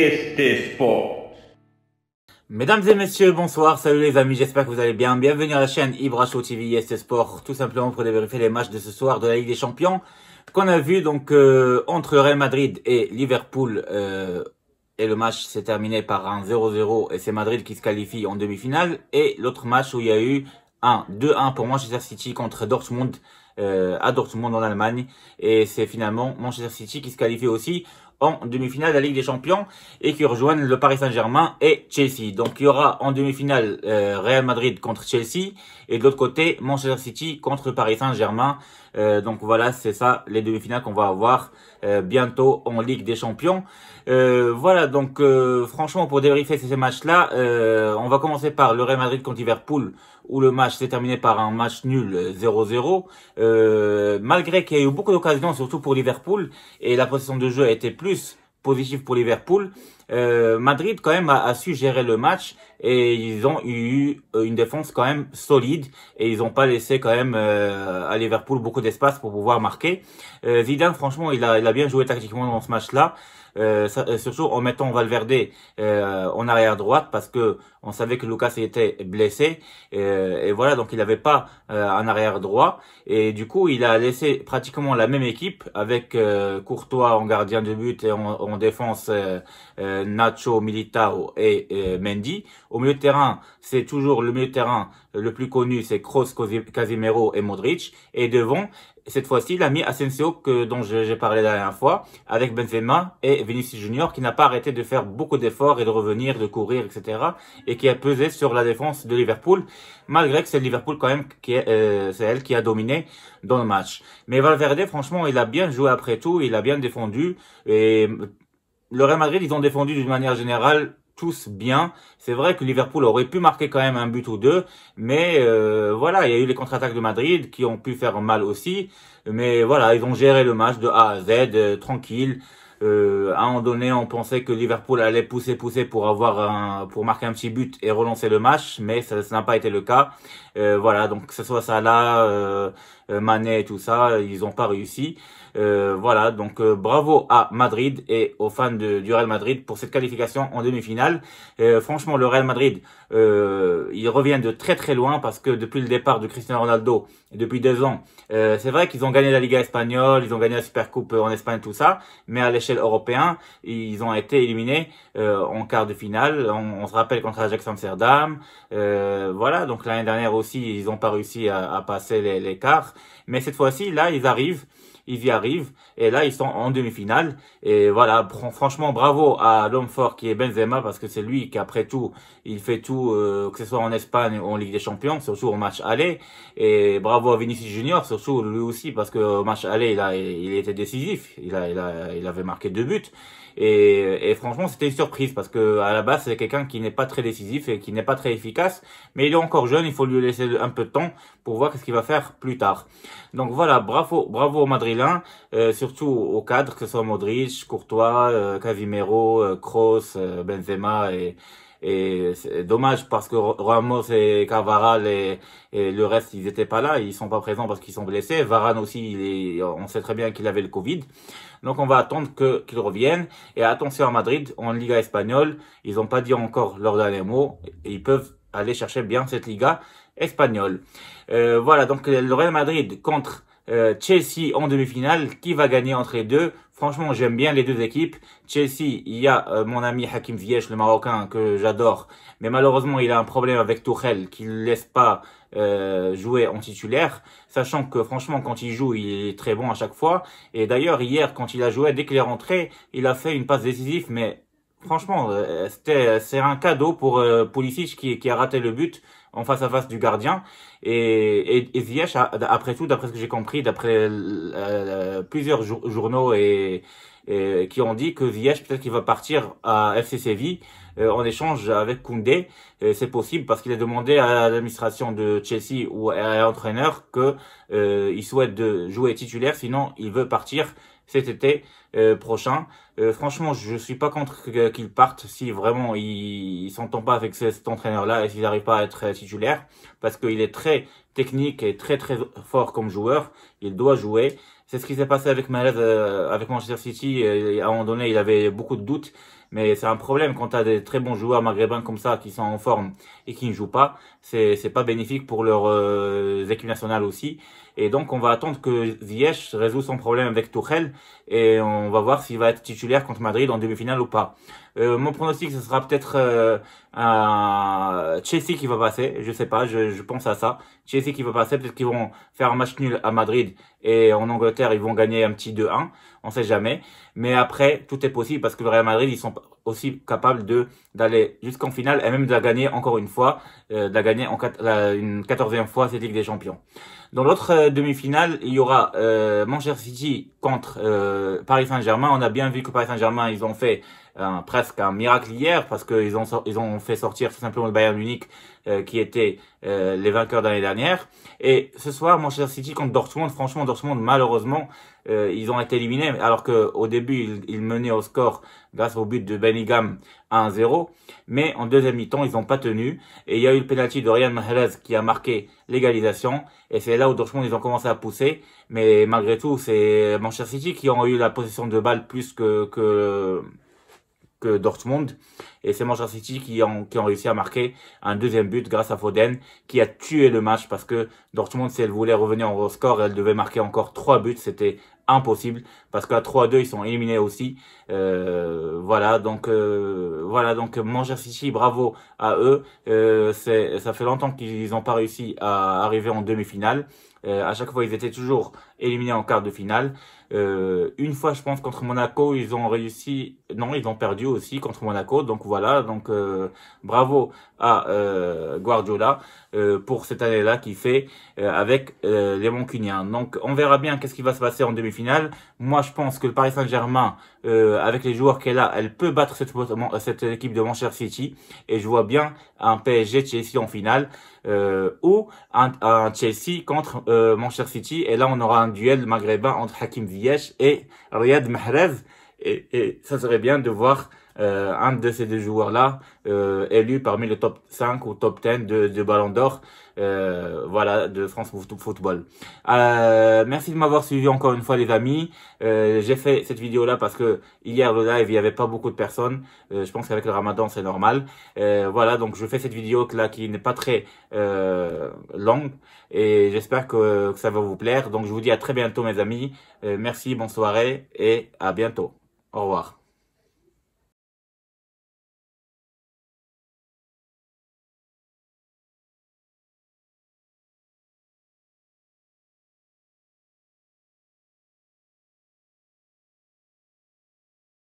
este Sport. Mesdames et messieurs, bonsoir, salut les amis, j'espère que vous allez bien. Bienvenue à la chaîne Ibra Show TV ST Sport, tout simplement pour vérifier les matchs de ce soir de la Ligue des Champions qu'on a vu donc entre Real Madrid et Liverpool. Et le match s'est terminé par un 0-0 et c'est Madrid qui se qualifie en demi-finale. Et l'autre match où il y a eu un 2-1 pour Manchester City contre Dortmund à Dortmund en Allemagne. Et c'est finalement Manchester City qui se qualifie aussi en demi-finale de la Ligue des Champions et qui rejoignent le Paris Saint-Germain et Chelsea. Donc il y aura en demi-finale Real Madrid contre Chelsea et de l'autre côté Manchester City contre Paris Saint-Germain. Donc voilà, c'est ça les demi-finales qu'on va avoir bientôt en Ligue des Champions. Voilà, donc franchement pour débriefer ces matchs-là, on va commencer par le Real Madrid contre Liverpool où le match s'est terminé par un match nul 0-0. Malgré qu'il y a eu beaucoup d'occasions, surtout pour Liverpool, et la possession de jeu a été plus positive pour Liverpool, Madrid quand même a su gérer le match et ils ont eu une défense quand même solide et ils n'ont pas laissé quand même à Liverpool beaucoup d'espace pour pouvoir marquer. Zidane franchement il a bien joué tactiquement dans ce match-là. Surtout en mettant Valverde en arrière droite parce que on savait que Lucas était blessé et voilà, donc il n'avait pas un arrière droit et du coup il a laissé pratiquement la même équipe avec Courtois en gardien de but et en défense Nacho, Militao et Mendy. Au milieu de terrain, c'est toujours le milieu de terrain le plus connu, c'est Kroos, Casemiro et Modric, et devant cette fois-ci, il a mis Asensio, dont j'ai parlé la dernière fois, avec Benzema et Vinicius Junior, qui n'a pas arrêté de faire beaucoup d'efforts et de revenir, de courir, etc. et qui a pesé sur la défense de Liverpool, malgré que c'est Liverpool quand même c'est elle qui a dominé dans le match. Mais Valverde, franchement, il a bien joué après tout, il a bien défendu, et le Real Madrid, ils ont défendu d'une manière générale tous bien. C'est vrai que Liverpool aurait pu marquer quand même un but ou deux, mais voilà, il y a eu les contre-attaques de Madrid qui ont pu faire mal aussi. Mais voilà, ils ont géré le match de A à Z, tranquille. À un moment donné, on pensait que Liverpool allait pousser pour marquer un petit but et relancer le match, mais ça n'a pas été le cas. Voilà, donc que ce soit Salah, Mané et tout ça, ils n'ont pas réussi. Voilà, donc bravo à Madrid et aux fans du Real Madrid pour cette qualification en demi-finale. Franchement, le Real Madrid, il revient de très très loin parce que depuis le départ de Cristiano Ronaldo, depuis 2 ans, c'est vrai qu'ils ont gagné la Liga espagnole, ils ont gagné la Supercoupe en Espagne, tout ça, mais à l'échelle européenne, ils ont été éliminés en quart de finale. On se rappelle contre Ajax Amsterdam. Voilà, donc l'année dernière aussi, ils n'ont pas réussi à passer les quarts. Mais cette fois-ci, là, ils y arrivent, et là, ils sont en demi-finale. Et voilà, franchement, bravo à l'homme fort qui est Benzema, parce que c'est lui qui, après tout, il fait tout, que ce soit en Espagne ou en Ligue des Champions, surtout au match aller. Et bravo à Vinicius Junior, surtout lui aussi, parce que au match aller, il était décisif. Il avait marqué 2 buts. Et franchement, c'était une surprise parce que à la base, c'est quelqu'un qui n'est pas très décisif et qui n'est pas très efficace, mais il est encore jeune, il faut lui laisser un peu de temps pour voir ce qu'il va faire plus tard. Donc voilà, bravo aux Madrilènes, surtout au cadre, que ce soit Modric, Courtois, Casemiro, Kroos, Benzema et c'est dommage parce que Ramos et Carvajal et le reste, ils étaient pas là, ils sont pas présents parce qu'ils sont blessés. Varane aussi, on sait très bien qu'il avait le Covid. Donc on va attendre qu'ils reviennent. Et attention à Madrid, en Liga espagnole, ils n'ont pas dit encore leur dernier mot. Et ils peuvent aller chercher bien cette Liga espagnole. Voilà, donc le Real Madrid contre Chelsea en demi-finale. Qui va gagner entre les deux? Franchement, j'aime bien les deux équipes. Chelsea, il y a mon ami Hakim Ziyech, le Marocain, que j'adore. Mais malheureusement, il a un problème avec Tuchel, qui ne laisse pas jouer en titulaire. Sachant que franchement, quand il joue, il est très bon à chaque fois. Et d'ailleurs, hier, quand il a joué, dès qu'il est rentré, il a fait une passe décisive. Mais franchement, c'est un cadeau pour Pulisic qui a raté le but en face à face du gardien. Et Ziyech, après tout, d'après ce que j'ai compris, d'après plusieurs journaux et qui ont dit que Ziyech, peut-être qu'il va partir à FC Séville en échange avec Koundé. C'est possible parce qu'il a demandé à l'administration de Chelsea ou à l'entraîneur que il souhaite de jouer titulaire, sinon il veut partir cet été prochain. Franchement, je suis pas contre qu'il parte si vraiment il s'entend pas avec cet entraîneur-là et s'il n'arrive pas à être titulaire, parce qu'il est très technique et très très fort comme joueur. Il doit jouer. C'est ce qui s'est passé avec Mahrez, avec Manchester City. À un moment donné, il avait beaucoup de doutes, Mais c'est un problème quand tu as des très bons joueurs maghrébins comme ça qui sont en forme et qui ne jouent pas. C'est pas bénéfique pour leurs équipes nationales aussi. Et donc, on va attendre que Ziyech résout son problème avec Tuchel et on va voir s'il va être titulaire contre Madrid en demi-finale ou pas. Mon pronostic, ce sera peut-être un Chelsea qui va passer. Je sais pas, je pense à ça. Chelsea qui va passer, peut-être qu'ils vont faire un match nul à Madrid et en Angleterre, ils vont gagner un petit 2-1. On sait jamais. Mais après, tout est possible parce que le Real Madrid, ils sont aussi capables d'aller jusqu'en finale et même de la gagner encore une fois, de la gagner une 14e fois cette Ligue des Champions. Dans l'autre demi-finale, il y aura Manchester City contre Paris Saint-Germain. On a bien vu que Paris Saint-Germain, ils ont fait presque un miracle hier parce qu'ils ont fait sortir tout simplement le Bayern Munich qui était les vainqueurs d'année dernière. Et ce soir, Manchester City contre Dortmund. Franchement, Dortmund, malheureusement, ils ont été éliminés alors que au début, ils menaient au score grâce au but de Bellingham 1-0. Mais en deuxième mi-temps, ils n'ont pas tenu. Et il y a eu le penalty de Riyad Mahrez qui a marqué l'égalisation. Et c'est là où Dortmund, ils ont commencé à pousser. Mais malgré tout, c'est Manchester City qui ont eu la possession de balle plus que Dortmund. Et c'est Manchester City qui ont réussi à marquer un deuxième but grâce à Foden, qui a tué le match parce que Dortmund, si elle voulait revenir au score, elle devait marquer encore 3 buts. C'était impossible parce qu'à 3-2, ils sont éliminés aussi. Voilà, donc Manchester City, bravo à eux. Ça fait longtemps qu'ils n'ont pas réussi à arriver en demi-finale. À chaque fois, ils étaient toujours éliminés en quart de finale. Une fois, je pense, contre Monaco, ils ont réussi. Non, ils ont perdu aussi contre Monaco. Donc voilà, donc bravo à Guardiola pour cette année-là qu'il fait avec les Mancuniens. Donc on verra bien qu'est-ce qui va se passer en demi-finale. Moi, je pense que le Paris Saint-Germain, avec les joueurs qu'elle a, elle peut battre cette équipe de Manchester City. Et je vois bien un PSG-Chelsea en finale ou un Chelsea contre Manchester City. Et là, on aura un duel maghrébin entre Hakim Ziyech et Riyad Mahrez. Et ça serait bien de voir un de ces deux joueurs-là élu parmi le top 5 ou top 10 de Ballon d'Or voilà, de France Football. Merci de m'avoir suivi encore une fois les amis. J'ai fait cette vidéo-là parce que hier le live, il n'y avait pas beaucoup de personnes. Je pense qu'avec le Ramadan, c'est normal. Voilà, donc je fais cette vidéo-là qui n'est pas très longue et j'espère que ça va vous plaire. Donc je vous dis à très bientôt mes amis. Merci, bonne soirée et à bientôt. Au revoir.